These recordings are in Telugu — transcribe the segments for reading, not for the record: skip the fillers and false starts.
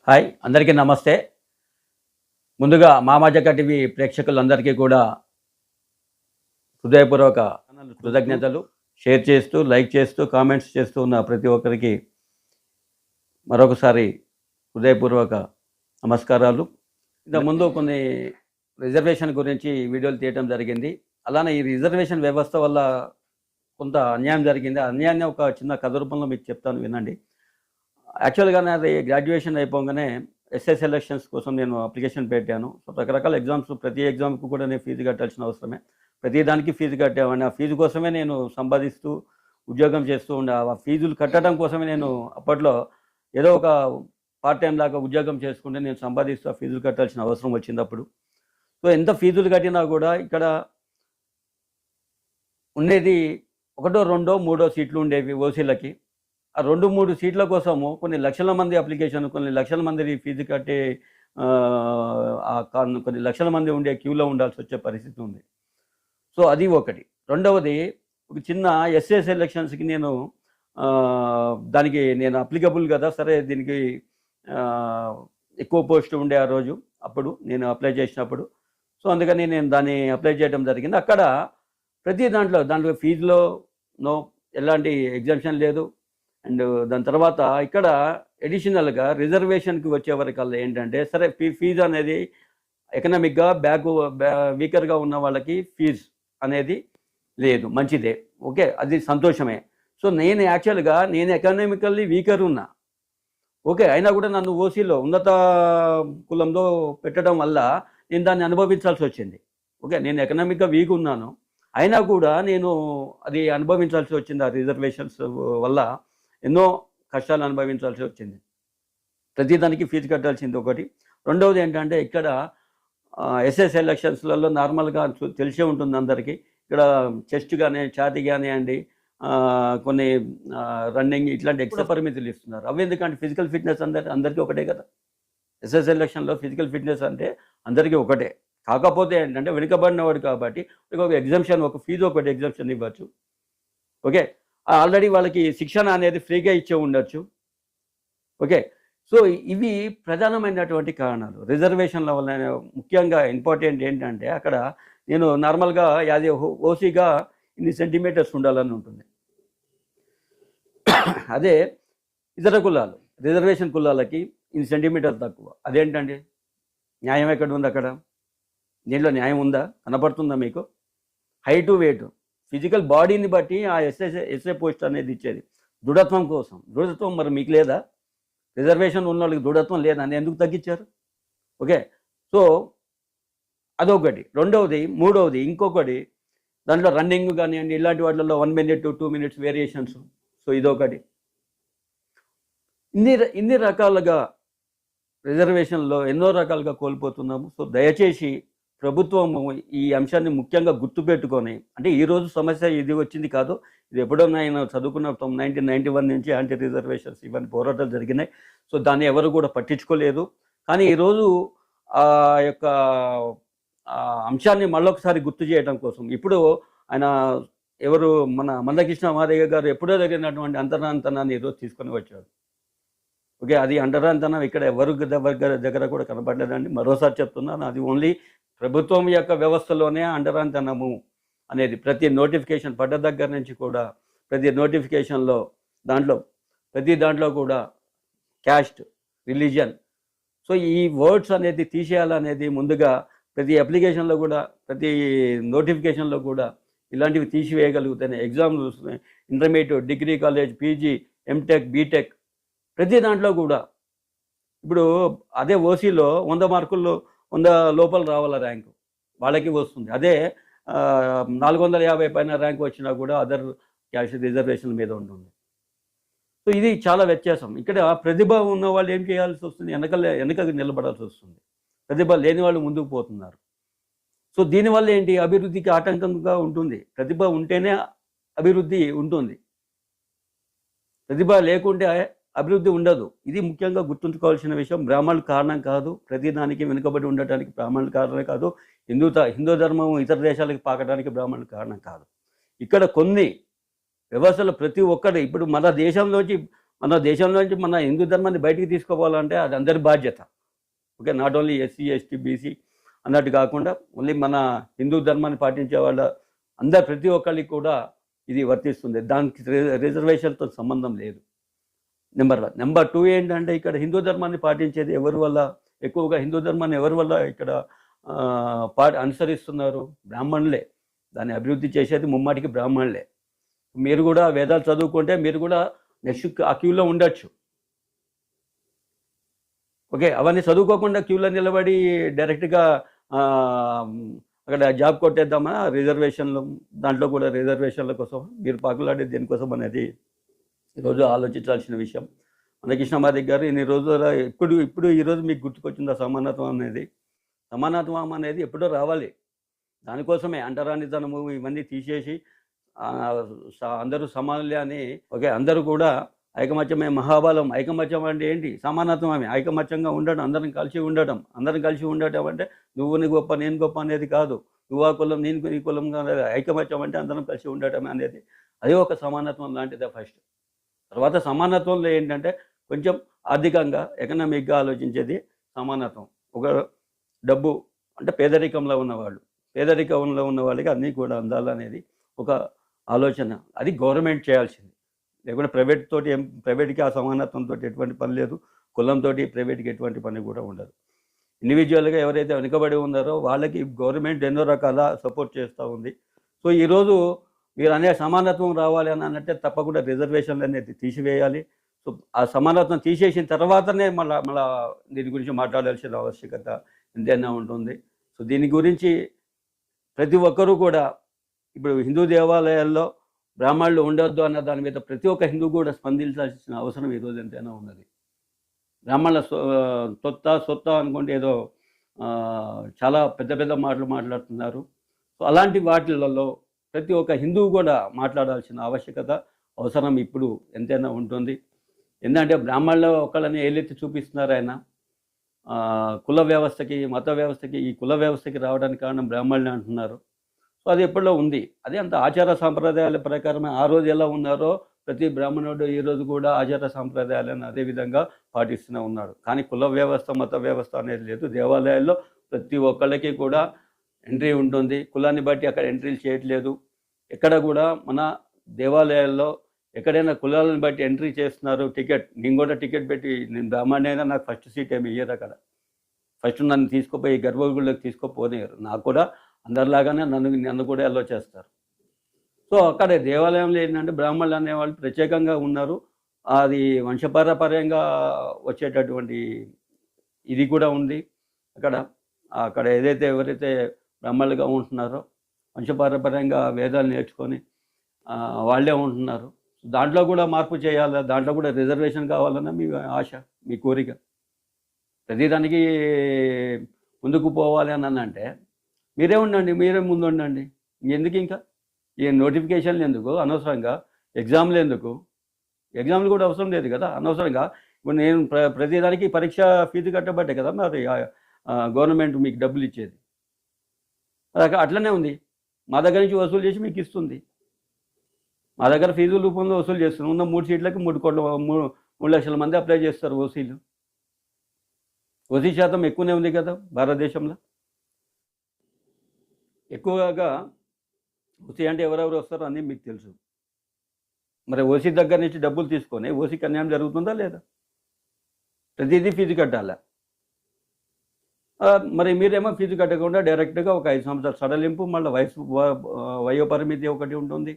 హాయ్ అందరికీ నమస్తే. ముందుగా మామాజక టీవీ ప్రేక్షకులందరికీ కూడా హృదయపూర్వక కృతజ్ఞతలు. షేర్ చేస్తూ, లైక్ చేస్తూ, కామెంట్స్ చేస్తూ ఉన్న ప్రతి ఒక్కరికి మరొకసారి హృదయపూర్వక నమస్కారాలు. ఇంతకుముందు కొన్ని రిజర్వేషన్ గురించి వీడియోలు తీయటం జరిగింది. అలానే ఈ రిజర్వేషన్ వ్యవస్థ వల్ల కొంత అన్యాయం జరిగింది. ఆ అన్యాయాన్ని ఒక చిన్న కథ రూపంలో మీకు చెప్తాను, వినండి. యాక్చువల్గా నాది గ్రాడ్యుయేషన్ అయిపోగానే ఎస్ఎస్ ఎలక్షన్స్ కోసం నేను అప్లికేషన్ పెట్టాను. సో రకరకాల ఎగ్జామ్స్, ప్రతి ఎగ్జామ్కి కూడా నేను ఫీజు కట్టాల్సిన అవసరమే. ప్రతి దానికి ఫీజు కట్టేవాడిని. ఆ ఫీజు కోసమే నేను సంపాదిస్తూ ఉద్యోగం చేస్తూ ఉండే. ఆ ఫీజులు కట్టడం కోసమే నేను అప్పట్లో ఏదో ఒక పార్ట్ టైం లాగా ఉద్యోగం చేసుకుంటే నేను సంపాదిస్తూ ఆ ఫీజులు కట్టాల్సిన అవసరం వచ్చింది అప్పుడు. సో ఎంత ఫీజులు కట్టినా కూడా ఇక్కడ ఉండేది ఒకటో, రెండో, మూడో సీట్లు ఉండేవి ఓసీలకి. ఆ 2, 3 సీట్ల కోసము కొన్ని లక్షల మంది అప్లికేషన్, కొన్ని లక్షల మంది ఫీజు కట్టి కొన్ని లక్షల మంది ఉండే క్యూలో ఉండాల్సి వచ్చే పరిస్థితి ఉంది. సో అది ఒకటి. రెండవది, ఒక చిన్న ఎస్ఎస్ ఎలక్షన్స్కి నేను దానికి నేను అప్లికబుల్ కదా, సరే దీనికి ఎక్కువ పోస్ట్ ఉండే ఆ రోజు అప్పుడు నేను అప్లై చేసినప్పుడు. సో అందుకని నేను దాన్ని అప్లై చేయడం జరిగింది. అక్కడ ప్రతి దాంట్లో ఫీజులో నో ఎలాంటి ఎగ్జామ్షన్ లేదు. అండ్ దాని తర్వాత ఇక్కడ ఎడిషనల్గా రిజర్వేషన్కి వచ్చేవరకల్లా ఏంటంటే, సరే ఫీజు అనేది ఎకనామిక్గా వీకర్గా ఉన్న వాళ్ళకి ఫీజు అనేది లేదు, మంచిదే, ఓకే, అది సంతోషమే. సో నేను యాక్చువల్గా ఎకనామికల్లీ వీకర్ ఉన్నా, ఓకే, అయినా కూడా నన్ను ఓసీలో ఉన్నత కులంలో పెట్టడం వల్ల నేను దాన్ని అనుభవించాల్సి వచ్చింది. ఓకే, నేను ఎకనామిక్గా వీక్ ఉన్నాను, అయినా కూడా నేను అది అనుభవించాల్సి వచ్చింది. ఆ రిజర్వేషన్స్ వల్ల ఎన్నో కష్టాలు అనుభవించాల్సి వచ్చింది. ప్రతిదానికి ఫీజు కట్టాల్సింది ఒకటి. రెండవది ఏంటంటే, ఇక్కడ ఎస్ఎస్ ఎలక్షన్స్లలో నార్మల్గా తెలిసే ఉంటుంది అందరికీ, ఇక్కడ చెస్ట్ కానీ ఛాతీ కానివ్వండి, కొన్ని రన్నింగ్ ఇట్లాంటి ఎక్స్ట్రా పరిమితులు ఇస్తున్నారు. అవి ఎందుకంటే ఫిజికల్ ఫిట్నెస్ అందరికీ ఒకటే కదా. ఎస్ఎస్ ఎలక్షన్లో ఫిజికల్ ఫిట్నెస్ అంటే అందరికీ ఒకటే. కాకపోతే ఏంటంటే వెనుకబడినవాడు కాబట్టి ఒక ఎగ్జామ్షన్, ఒక ఫీజు ఒకటి ఎగ్జామ్షన్ ఇవ్వచ్చు. ఓకే, ఆల్రెడీ వాళ్ళకి శిక్షణ అనేది ఫ్రీగా ఇచ్చే ఉండొచ్చు. ఓకే, సో ఇవి ప్రధానమైనటువంటి కారణాలు రిజర్వేషన్ల వల్ల. ముఖ్యంగా ఇంపార్టెంట్ ఏంటంటే, అక్కడ నేను నార్మల్గా యాజ్ ఓసీగా ఇన్ని సెంటీమీటర్స్ ఉండాలని ఉంటుంది. అదే ఇతర కులాలు, రిజర్వేషన్ కులాలకి ఇన్ని సెంటీమీటర్ తక్కువ. అదేంటండి, న్యాయం ఎక్కడ ఉంది? అక్కడ దీంట్లో న్యాయం ఉందా? కనపడుతుందా మీకు? హైటు, వెయిట్, ఫిజికల్ బాడీని బట్టి ఆ ఎస్ఏ పోస్ట్ అనేది ఇచ్చేది దృఢత్వం కోసం. దృఢత్వం మరి మీకు లేదా? రిజర్వేషన్ ఉన్న వాళ్ళకి దృఢత్వం లేదా అని ఎందుకు తగ్గించారు? ఓకే, సో అదొకటి. రెండవది, మూడవది ఇంకొకటి, దాంట్లో రన్నింగ్ కానివ్వండి, ఇలాంటి వాటిల్లో 1 minute 2 minutes వేరియేషన్స్. సో ఇదొకటి. ఇన్ని రకాలుగా రిజర్వేషన్లో ఎన్నో రకాలుగా కోల్పోతున్నాము. సో దయచేసి ప్రభుత్వం ఈ అంశాన్ని ముఖ్యంగా గుర్తుపెట్టుకొని, అంటే ఈరోజు సమస్య ఇది వచ్చింది కాదు, ఇది ఎప్పుడో నేను చదువుకున్న 1991 నుంచి యాంటీ రిజర్వేషన్స్ ఇవన్నీ పోరాటాలు జరిగినాయి. సో దాన్ని ఎవరు కూడా పట్టించుకోలేదు. కానీ ఈరోజు ఆ యొక్క అంశాన్ని మళ్ళొకసారి గుర్తు చేయడం కోసం ఇప్పుడు ఆయన ఎవరు, మన మందకృష్ణ మాదయ్య గారు ఎప్పుడో జరిగినటువంటి అంతరాంతనాన్ని ఈరోజు తీసుకొని వచ్చాడు. ఓకే, అది అంటరాంతనం ఇక్కడ ఎవరు దగ్గర కూడా కనపడలేదండి. మరోసారి చెప్తున్నాను, అది ఓన్లీ ప్రభుత్వం యొక్క వ్యవస్థలోనే అంటరాంతనము అనేది. ప్రతి నోటిఫికేషన్ పడ్డ దగ్గర నుంచి కూడా ప్రతి నోటిఫికేషన్లో ప్రతి దాంట్లో కూడా క్యాస్ట్, రిలీజియన్, సో ఈ వర్డ్స్ అనేది తీసేయాలనేది ముందుగా ప్రతి అప్లికేషన్లో కూడా, ప్రతి నోటిఫికేషన్లో కూడా ఇలాంటివి తీసివేయగలిగితేనే ఎగ్జామ్లు, intermediate, degree college, PG, M Tech, B Tech, ప్రతి దాంట్లో కూడా ఇప్పుడు అదే ఓసీలో 100 మార్కుల్లో 100 లోపల రావాల ర్యాంకు వాళ్ళకి వస్తుంది. అదే 450 పైన ర్యాంక్ వచ్చినా కూడా అదర్ క్యాస్ట్ రిజర్వేషన్ మీద ఉంటుంది. సో ఇది చాలా వ్యత్యాసం. ఇక్కడ ప్రతిభ ఉన్న వాళ్ళు ఏం చేయాల్సి వస్తుంది? వెనకకు నిలబడాల్సి వస్తుంది. ప్రతిభ లేని వాళ్ళు ముందుకు పోతున్నారు. సో దీనివల్ల ఏంటి? అభివృద్ధికి ఆటంకంగా ఉంటుంది. ప్రతిభ ఉంటేనే అభివృద్ధి ఉంటుంది, ప్రతిభ లేకుంటే అభివృద్ధి ఉండదు. ఇది ముఖ్యంగా గుర్తుంచుకోవాల్సిన విషయం. బ్రాహ్మణులు కారణం కాదు, ప్రతిదానికి వెనుకబడి ఉండటానికి బ్రాహ్మణులు కారణమే కాదు, హిందూ ధర్మం ఇతర దేశాలకు పాకడానికి బ్రాహ్మణులు కారణం కాదు. ఇక్కడ కొన్ని వ్యవస్థలు ప్రతి ఒక్కటి, ఇప్పుడు మన దేశంలోంచి మన దేశంలో నుంచి మన హిందూ ధర్మాన్ని బయటికి తీసుకోవాలంటే అది అందరి బాధ్యత. Okay, not only SC ST BC అన్నట్టు కాకుండా ఓన్లీ మన హిందూ ధర్మాన్ని పాటించే వాళ్ళ అందరు ప్రతి ఒక్కరికి కూడా ఇది వర్తిస్తుంది. దానికి రిజర్వేషన్తో సంబంధం లేదు. నెంబర్ 1. నెంబర్ 2 ఏంటంటే ఇక్కడ హిందూ ధర్మాన్ని పాటించేది ఎవరి వల్ల, ఎక్కువగా హిందూ ధర్మాన్ని ఎవరి వల్ల ఇక్కడ అనుసరిస్తున్నారు? బ్రాహ్మణులే. దాన్ని అభివృద్ధి చేసేది ముమ్మాటికి బ్రాహ్మణులే. మీరు కూడా వేదాలు చదువుకుంటే మీరు కూడా నెక్స్ట్ ఆ క్యూలో ఉండొచ్చు. ఓకే, అవన్నీ చదువుకోకుండా క్యూలో నిలబడి డైరెక్ట్గా అక్కడ జాబ్ కొట్టేద్దామా రిజర్వేషన్లు, దాంట్లో కూడా రిజర్వేషన్ల కోసం మీరు పాకులాడేది దేనికోసం అనేది ఈరోజు ఆలోచించాల్సిన విషయం. మన కృష్ణమాదిక్ గారు ఇన్ని రోజుల ఇప్పుడు ఈరోజు మీకు గుర్తుకొచ్చింది సమానత్వం అనేది. సమానత్వం అనేది ఎప్పుడో రావాలి. దానికోసమే అంటరానితనము ఇవన్నీ తీసేసి అందరూ సమానులే అని, ఓకే, అందరూ కూడా ఐకమత్యమే మహాబలం. ఐకమత్యం అంటే ఏంటి? సమానత్వమే. ఐకమత్యంగా ఉండడం, అందరం కలిసి ఉండటం. అందరం కలిసి ఉండటం అంటే నువ్వు నీ గొప్ప నేను గొప్ప అనేది కాదు, నువ్వు ఆ కులం నేను నీ కులం కాదు. ఐకమత్యం అంటే అందరం కలిసి ఉండటం అనేది, అది ఒక సమానత్వం లాంటిదే ఫస్ట్. తర్వాత సమానత్వంలో ఏంటంటే కొంచెం ఆర్థికంగా ఎకనామిక్గా ఆలోచించేది సమానత్వం. ఒక డబ్బు అంటే పేదరికంలో ఉన్న వాళ్ళకి అన్నీ కూడా అందాలనేది ఒక ఆలోచన. అది గవర్నమెంట్ చేయాల్సింది. లేకుంటే ప్రైవేట్కి ఆ సమానత్వంతో ఎటువంటి పని లేదు. కులంతో ప్రైవేట్కి ఎటువంటి పని కూడా ఉండదు. ఇండివిజువల్గా ఎవరైతే వెనుకబడి ఉన్నారో వాళ్ళకి గవర్నమెంట్ ఎన్నో రకాల సపోర్ట్ చేస్తూ ఉంది. సో ఈరోజు మీరు అనే సమానత్వం రావాలి అని అంటే తప్పకుండా రిజర్వేషన్లు అనేది తీసివేయాలి. సో ఆ సమానత్వం తీసేసిన తర్వాతనే మళ్ళా దీని గురించి మాట్లాడాల్సిన ఆవశ్యకత ఎంతైనా ఉంటుంది. సో దీని గురించి ప్రతి ఒక్కరూ కూడా ఇప్పుడు హిందూ దేవాలయాల్లో బ్రాహ్మణులు ఉండొద్దు అన్న దాని మీద ప్రతి ఒక్క హిందూ కూడా స్పందించాల్సిన అవసరం ఈరోజు ఎంతైనా ఉన్నది. బ్రాహ్మణుల సొత్త అనుకుంటే ఏదో చాలా పెద్ద పెద్ద మాటలు మాట్లాడుతున్నారు. సో అలాంటి వాటిలలో ప్రతి ఒక్క హిందువు కూడా మాట్లాడాల్సిన ఆవశ్యకత అవసరం ఇప్పుడు ఎంతైనా ఉంటుంది. ఎందుకంటే బ్రాహ్మణుల ఒకళ్ళని ఏలెత్తి చూపిస్తున్నారు ఆయన. కుల వ్యవస్థకి, మత వ్యవస్థకి, ఈ కుల వ్యవస్థకి రావడానికి కారణం బ్రాహ్మణులే అంటున్నారు. సో అది ఎప్పుడో ఉంది. అదే అంత ఆచార సాంప్రదాయాల ప్రకారమే ఆ రోజు ఎలా ఉన్నారో ప్రతి బ్రాహ్మణుడు ఈరోజు కూడా ఆచార సాంప్రదాయాలను అదే విధంగా పాటిస్తూనే ఉన్నాడు. కానీ కుల వ్యవస్థ, మత వ్యవస్థ అనేది లేదు. దేవాలయాల్లో ప్రతి ఒక్కళ్ళకి కూడా ఎంట్రీ ఉంటుంది. కులాన్ని బట్టి అక్కడ ఎంట్రీలు చేయట్లేదు. ఎక్కడ కూడా మన దేవాలయాల్లో ఎక్కడైనా కులాలను బట్టి ఎంట్రీ చేస్తున్నారు. నేను కూడా టికెట్ పెట్టి నేను బ్రాహ్మణి అయినా నాకు ఫస్ట్ సీట్ ఏమి ఇయ్యరు. అక్కడ ఫస్ట్ నన్ను తీసుకుపోయి గర్భగుడిలోకి తీసుకుపోనియరు. నాకు కూడా అందరిలాగానే నన్ను కూడా అలో చేస్తారు. సో అక్కడ దేవాలయంలో ఏంటంటే బ్రాహ్మణులు అనేవాళ్ళు ప్రత్యేకంగా ఉన్నారు. అది వంశపారపర్యంగా వచ్చేటటువంటి ఇది కూడా ఉంది. అక్కడ ఎవరైతే బ్రాహ్మణులుగా ఉంటున్నారో వంశపారపర్యంగా వేదాలు నేర్చుకొని వాళ్ళే ఉంటున్నారు. దాంట్లో కూడా మార్పు చేయాలా, దాంట్లో కూడా రిజర్వేషన్ కావాలన్నా మీ ఆశ, మీ కోరిక. ప్రతిదానికి ముందుకు పోవాలి అని అంటే మీరే ముందు ఉండండి. ఎందుకు ఇంకా ఈ నోటిఫికేషన్లు ఎందుకు అనవసరంగా? ఎగ్జామ్లు ఎందుకు? ఎగ్జామ్లు కూడా అవసరం లేదు కదా అనవసరంగా. ఇప్పుడు నేను ప్రతిదానికి పరీక్ష ఫీజు కట్టబట్టే కదా మరి గవర్నమెంట్ మీకు డబ్బులు ఇచ్చేది. అట్లనే ఉంది. మా దగ్గర నుంచి వసూలు చేసి మీకు ఇస్తుంది. మా దగ్గర ఫీజుల రూపంలో వసూలు చేస్తున్నాం. ఉన్న 3 సీట్లకి 3 లక్షల మంది అప్లై చేస్తారు ఓసీలు. ఓసీ శాతం ఎక్కువనే ఉంది కదా భారతదేశంలో. ఎక్కువగా ఓసీ అంటే ఎవరెవరు వస్తారో అన్నీ మీకు తెలుసు. మరి ఓసీ దగ్గర నుంచి డబ్బులు తీసుకొని ఓసీకి అన్యాయం జరుగుతుందా లేదా? ప్రతిదీ ఫీజు కట్టాలా? మరి మీరేమో ఫీజు కట్టకుండా డైరెక్ట్గా ఒక 5 సంవత్సరాల సడలింపు, మళ్ళీ వయో పరిమితి ఒకటి ఉంటుంది,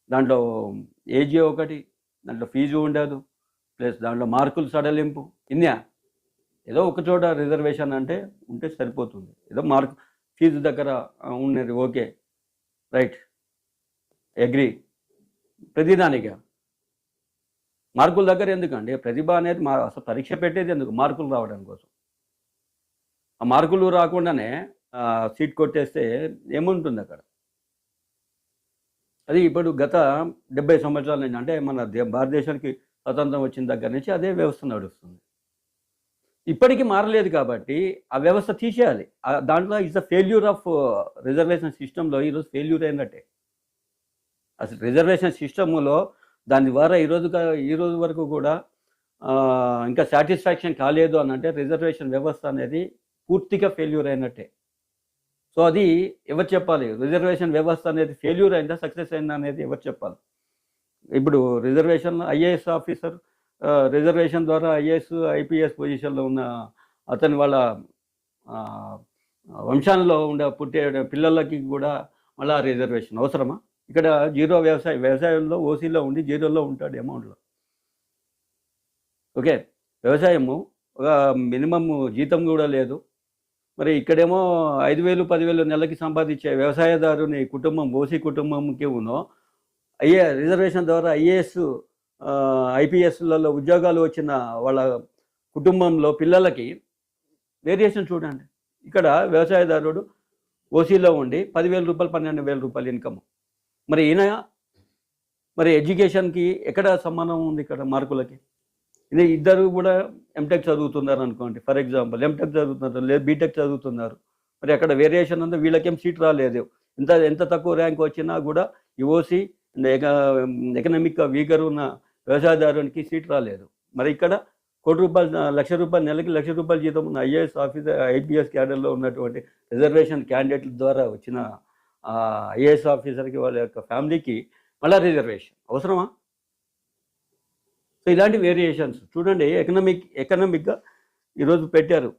దాంట్లో ఏజీ ఒకటి, దాంట్లో ఫీజు ఉండదు, ప్లస్ దాంట్లో మార్కులు సడలింపు. ఏదో ఒక చోట రిజర్వేషన్ అంటే ఉంటే సరిపోతుంది. ఏదో ఫీజు దగ్గర ఉన్నది, ఓకే, రైట్, అగ్రీ. ప్రతిదానిగా మార్కుల దగ్గర ఎందుకండి? ప్రతిభ అనేది అసలు పరీక్ష పెట్టేది ఎందుకు? మార్కులు రావడం కోసం. ఆ మార్కులు రాకుండానే సీట్ కొట్టేస్తే ఏముంటుంది అక్కడ? అది ఇప్పుడు గత 70 సంవత్సరాల నుంచి, అంటే మన భారతదేశానికి స్వతంత్రం వచ్చిన దగ్గర నుంచి అదే వ్యవస్థ నడుస్తుంది. ఇప్పటికీ మారలేదు కాబట్టి ఆ వ్యవస్థ తీసేయాలి. దాంట్లో is the failure of reservation సిస్టంలో ఈరోజు ఫెయిల్యూర్ అయినట్టే. అసలు రిజర్వేషన్ సిస్టంలో దాని ద్వారా ఈ రోజు వరకు కూడా ఇంకా సాటిస్ఫాక్షన్ కాలేదు అని అంటే రిజర్వేషన్ వ్యవస్థ అనేది పూర్తిగా ఫెయిల్యూర్ అయినట్టే. సో అది ఎవరు చెప్పాలి? రిజర్వేషన్ వ్యవస్థ అనేది ఫెయిల్యూర్ అయిందా, సక్సెస్ అయిందా అనేది ఎవరు చెప్పాలి? ఇప్పుడు రిజర్వేషన్ ఐఏఎస్ ఆఫీసర్ రిజర్వేషన్ ద్వారా ఐఏఎస్, ఐపీఎస్ పొజిషన్లో ఉన్న అతని వాళ్ళ వంశాలలో పుట్టే పిల్లలకి కూడా మళ్ళీ రిజర్వేషన్ అవసరమా? ఇక్కడ వ్యవసాయంలో ఓసీలో ఉండి జీరోలో ఉంటాడు అమౌంట్లో. ఓకే, వ్యవసాయము ఒక మినిమం జీతం కూడా లేదు. మరి ఇక్కడేమో 5,000, 10,000 నెలకి సంపాదించే వ్యవసాయదారుని కుటుంబం, ఓసీ కుటుంబంకి రిజర్వేషన్ ద్వారా ఐఏఎస్, ఐపీఎస్లలో ఉద్యోగాలు వచ్చిన వాళ్ళ కుటుంబంలో పిల్లలకి వేరియేషన్ చూడండి. ఇక్కడ వ్యవసాయదారుడు ఓసీలో ఉండి 10,000 రూపాయలు, 12,000 రూపాయలు ఇన్కమ్. మరి ఈయన మరి ఎడ్యుకేషన్కి ఎక్కడ సమానం ఉంది? ఇక్కడ మార్కులకి ఇది ఇద్దరు కూడా ఎంటెక్ చదువుతున్నారు అనుకోండి, ఫర్ ఎగ్జాంపుల్ ఎంటెక్ చదువుతున్నారు, లేదు బీటెక్ చదువుతున్నారు. మరి అక్కడ వేరియేషన్ ఉందో, వీళ్ళకేం సీట్ రాలేదు. ఎంత తక్కువ ర్యాంక్ వచ్చినా కూడా ఈ ఓసీ ఎకనామిక్ వీకర్ ఉన్న వ్యవసాయదారునికి సీట్ రాలేదు. మరి ఇక్కడ ₹1,00,000 నెలకి ₹1,00,000 జీతం ఉన్న ఐఏఎస్ ఆఫీసర్, ఐపీఎస్ క్యాడర్లో ఉన్నటువంటి రిజర్వేషన్ క్యాండిడేట్ల ద్వారా వచ్చిన ఐఏఎస్ ఆఫీసర్కి వాళ్ళ యొక్క ఫ్యామిలీకి మళ్ళీ రిజర్వేషన్ అవసరమా? సో ఇలాంటి వేరియేషన్స్ చూడండి. ఎకనామిక్గా ఈరోజు పెట్టారు,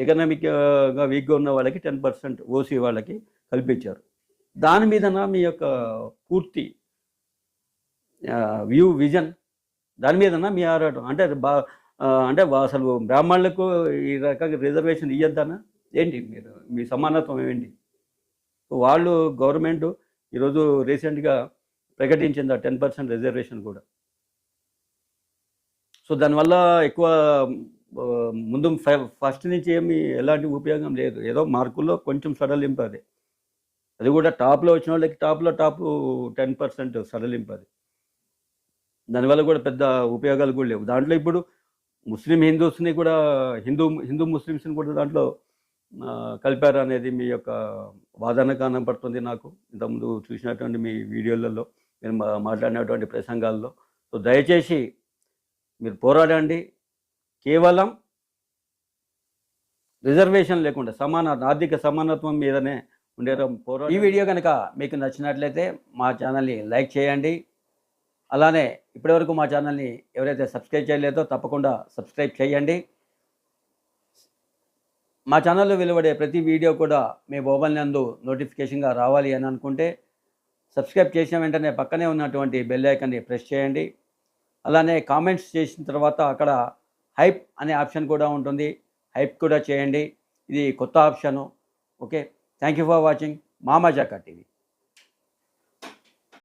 ఎకనామిక్గా వీక్గా ఉన్న వాళ్ళకి 10% ఓసీ వాళ్ళకి కల్పించారు. దాని మీదన మీ యొక్క పూర్తి విజన్ దాని మీదన మీ ఆరాటం అంటే అంటే అసలు బ్రాహ్మణులకు ఈ రకంగా రిజర్వేషన్ ఇవ్వద్దనా ఏంటి? మీ సమానత్వం ఏంటి? వాళ్ళు గవర్నమెంట్ ఈరోజు రీసెంట్గా ప్రకటించింది ఆ 10% రిజర్వేషన్ కూడా. సో దానివల్ల ఎక్కువ ముందు ఫస్ట్ నుంచి ఎలాంటి ఉపయోగం లేదు. ఏదో మార్కుల్లో కొంచెం సడలింపు అది కూడా టాప్లో వచ్చిన వాళ్ళకి టాప్ 10% సడలింపు దానివల్ల కూడా పెద్ద ఉపయోగాలు కూడా లేవు. దాంట్లో ఇప్పుడు హిందూస్ని కూడా హిందూ ముస్లిమ్స్ని కూడా దాంట్లో కలిపారు అనేది మీ యొక్క వాదన కనపడుతుంది నాకు ఇంతకుముందు చూసినటువంటి మీ వీడియోలలో, మీరు మాట్లాడినటువంటి ప్రసంగాల్లో. సో దయచేసి మీరు పోరాడండి. కేవలం రిజర్వేషన్ లేకుండా ఆర్థిక సమానత్వం మీదనే ఉండే పోరాటం. ఈ వీడియో కనుక మీకు నచ్చినట్లయితే మా ఛానల్ని లైక్ చేయండి. అలానే ఇప్పటివరకు మా ఛానల్ని ఎవరైతే సబ్స్క్రైబ్ చేయలేదో తప్పకుండా సబ్స్క్రైబ్ చేయండి. మా ఛానల్లో వెలువడే ప్రతి వీడియో కూడా మీ మొబైల్ నందు నోటిఫికేషన్గా రావాలి అని అనుకుంటే సబ్స్క్రైబ్ చేసిన వెంటనే పక్కనే ఉన్నటువంటి బెల్ ఐకాన్ని ప్రెస్ చేయండి. అలానే కామెంట్స్ చేసిన తర్వాత అక్కడ హైప్ అనే ఆప్షన్ కూడా ఉంటుంది, హైప్ కూడా చేయండి. ఇది కొత్త option. Okay, thank you for watching Mamajaka TV.